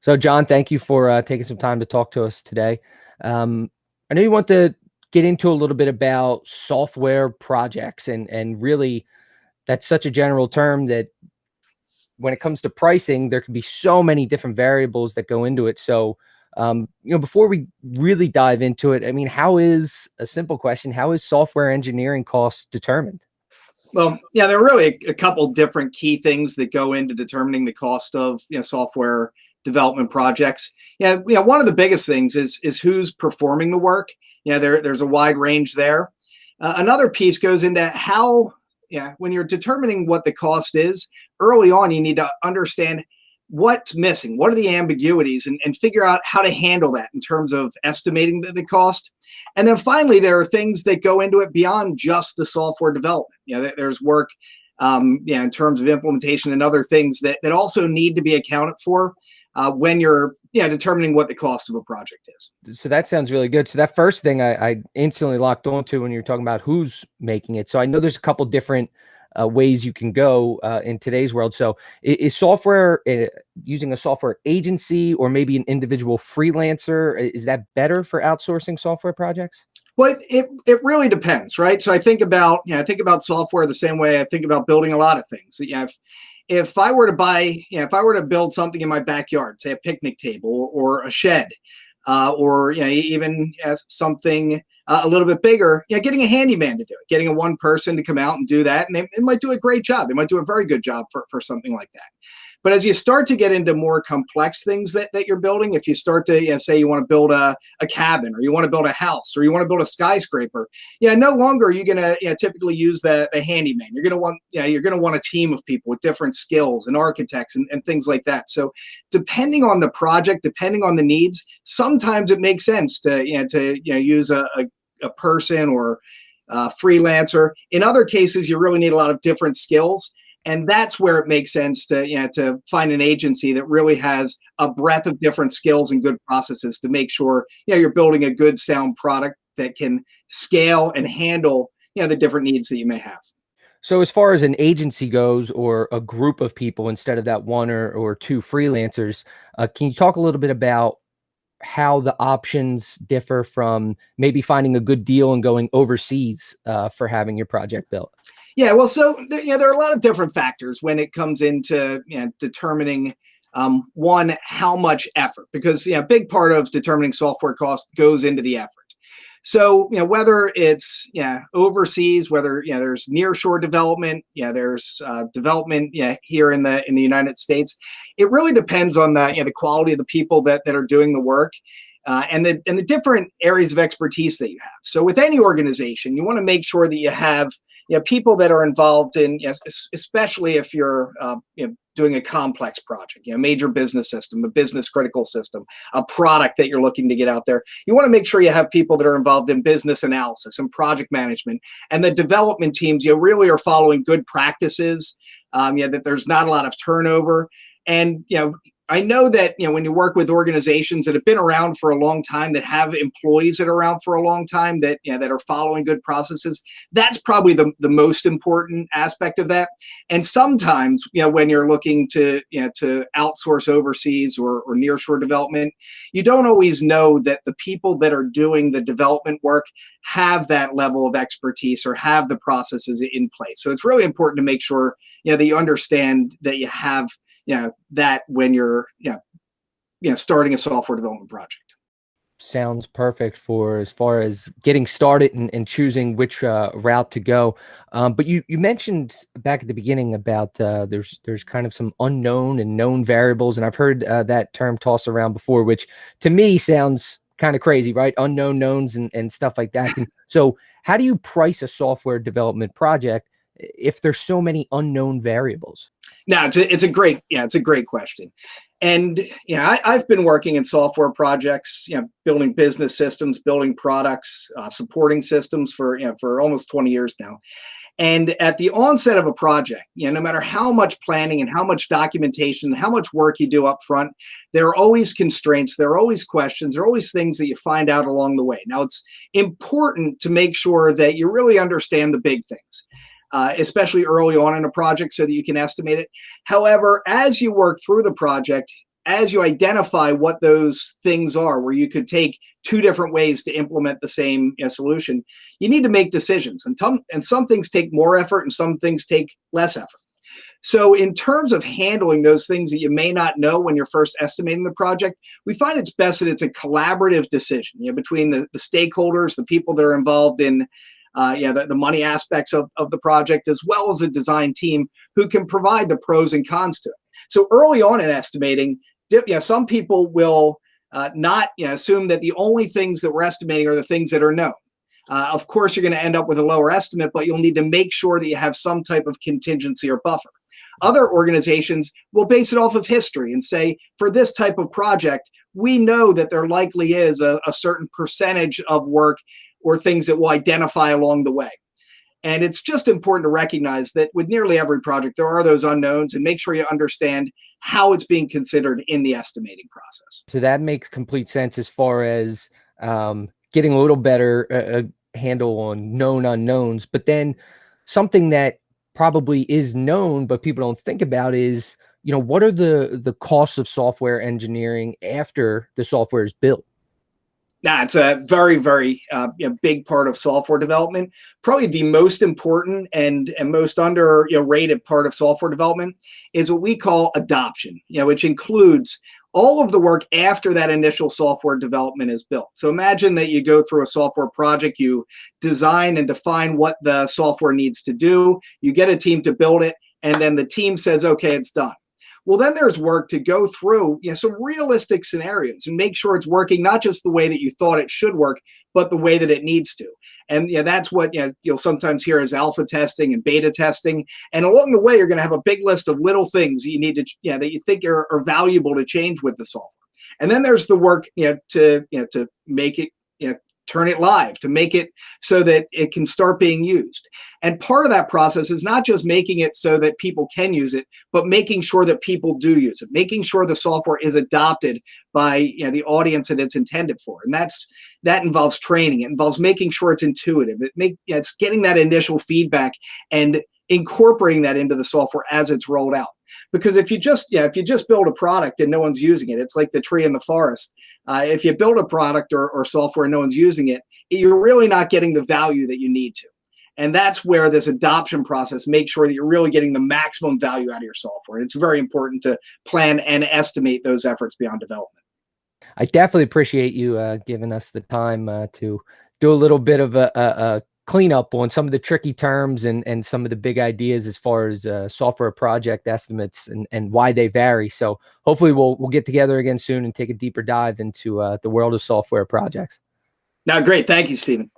So, John, thank you for taking some time to talk to us today. I know you want to get into a little bit about software projects, and really, that's such a general term that when it comes to pricing, there can be so many different variables that go into it. So, before we really dive into it, I mean, how is a simple question? How is software engineering costs determined? Well, yeah, there are really a couple different key things that go into determining the cost of software development projects. One of the biggest things is who's performing the work. There's a wide range there. Another piece goes into how, when you're determining what the cost is, early on, you need to understand what's missing, what are the ambiguities, and figure out how to handle that in terms of estimating the cost. And then finally, there are things that go into it beyond just the software development. There's work in terms of implementation and other things that also need to be accounted for when you're determining what the cost of a project is. So that sounds really good. So that first thing I instantly locked onto when you're talking about who's making it. So I know there's a couple different ways you can go in today's world. So is software using a software agency or maybe an individual freelancer? Is that better for outsourcing software projects? Well, it really depends, right? So I think about software the same way I think about building a lot of things. If I were to build something in my backyard, say a picnic table or a shed, or even something a little bit bigger, getting a handyman to do it, getting a one person to come out and do that, and they might do a great job. They might do a very good job for something like that. But as you start to get into more complex things that you're building, if you start to say you want to build a cabin, or you want to build a house, or you want to build a skyscraper, no longer are you going to typically use the handyman. You're going to want a team of people with different skills and architects and things like that. So depending on the project, depending on the needs, sometimes it makes sense to use a person or a freelancer. In other cases, you really need a lot of different skills. And that's where it makes sense to find an agency that really has a breadth of different skills and good processes to make sure you're building a good, sound product that can scale and handle the different needs that you may have. So as far as an agency goes, or a group of people instead of that one or two freelancers, can you talk a little bit about how the options differ from maybe finding a good deal and going overseas for having your project built? Yeah, well, so there are a lot of different factors when it comes into determining one, how much effort, because a big part of determining software cost goes into the effort. So whether it's overseas, whether there's nearshore development, there's development here in the United States, it really depends on the quality of the people that are doing the work. And the different areas of expertise that you have. So with any organization, you want to make sure that you have people that are involved in, especially if you're doing a complex project, major business system, a business critical system, a product that you're looking to get out there. You want to make sure you have people that are involved in business analysis and project management, and the development teams really are following good practices. That there's not a lot of turnover, and I know that when you work with organizations that have been around for a long time, that have employees that are around for a long time, that that are following good processes, that's probably the most important aspect of that. And sometimes when you're looking to to outsource overseas or nearshore development, you don't always know that the people that are doing the development work have that level of expertise or have the processes in place. So it's really important to make sure that you understand that you have that when you're starting a software development project. Sounds perfect for as far as getting started and choosing which route to go. But you mentioned back at the beginning about there's kind of some unknown and known variables, and I've heard that term tossed around before, which to me sounds kind of crazy, right? Unknown knowns and stuff like that. And so how do you price a software development project if there's so many unknown variables? No, it's a great question. And I've been working in software projects, building business systems, building products, supporting systems for almost 20 years now. And at the onset of a project, no matter how much planning and how much documentation, how much work you do up front, there are always constraints, there are always questions, there are always things that you find out along the way. Now, it's important to make sure that you really understand the big things. Especially early on in a project so that you can estimate it. However, as you work through the project, as you identify what those things are, where you could take two different ways to implement the same solution, you need to make decisions. And some things take more effort and some things take less effort. So, in terms of handling those things that you may not know when you're first estimating the project, we find it's best that it's a collaborative decision, between the stakeholders, the people that are involved in the money aspects of the project, as well as a design team who can provide the pros and cons to it. So early on in estimating, some people will not assume that the only things that we're estimating are the things that are known. Of course, you're going to end up with a lower estimate, but you'll need to make sure that you have some type of contingency or buffer. Other organizations will base it off of history and say, for this type of project, we know that there likely is a certain percentage of work or things that will identify along the way. And it's just important to recognize that with nearly every project, there are those unknowns, and make sure you understand how it's being considered in the estimating process. So that makes complete sense as far as getting a little better handle on known unknowns. But then something that probably is known, but people don't think about is, what are the costs of software engineering after the software is built? That's a very, very big part of software development. Probably the most important and most underrated part of software development is what we call adoption, which includes all of the work after that initial software development is built. So imagine that you go through a software project, you design and define what the software needs to do, you get a team to build it, and then the team says, okay, it's done. Well, then there's work to go through some realistic scenarios and make sure it's working not just the way that you thought it should work, but the way that it needs to. And that's what you'll sometimes hear as alpha testing and beta testing. And along the way, you're going to have a big list of little things that you need to that you think are valuable to change with the software. And then there's the work to make it turn it live, to make it so that it can start being used. And part of that process is not just making it so that people can use it, but making sure that people do use it, making sure the software is adopted by the audience that it's intended for. And that involves training. It involves making sure it's intuitive. It's getting that initial feedback and incorporating that into the software as it's rolled out. Because if you just build a product and no one's using it, it's like the tree in the forest. If you build a product or software and no one's using it, you're really not getting the value that you need to. And that's where this adoption process makes sure that you're really getting the maximum value out of your software. And it's very important to plan and estimate those efforts beyond development. I definitely appreciate you giving us the time to do a little bit of a cleanup on some of the tricky terms and some of the big ideas as far as software project estimates and why they vary. So hopefully we'll get together again soon and take a deeper dive into the world of software projects. Now, great. Thank you, Stephen.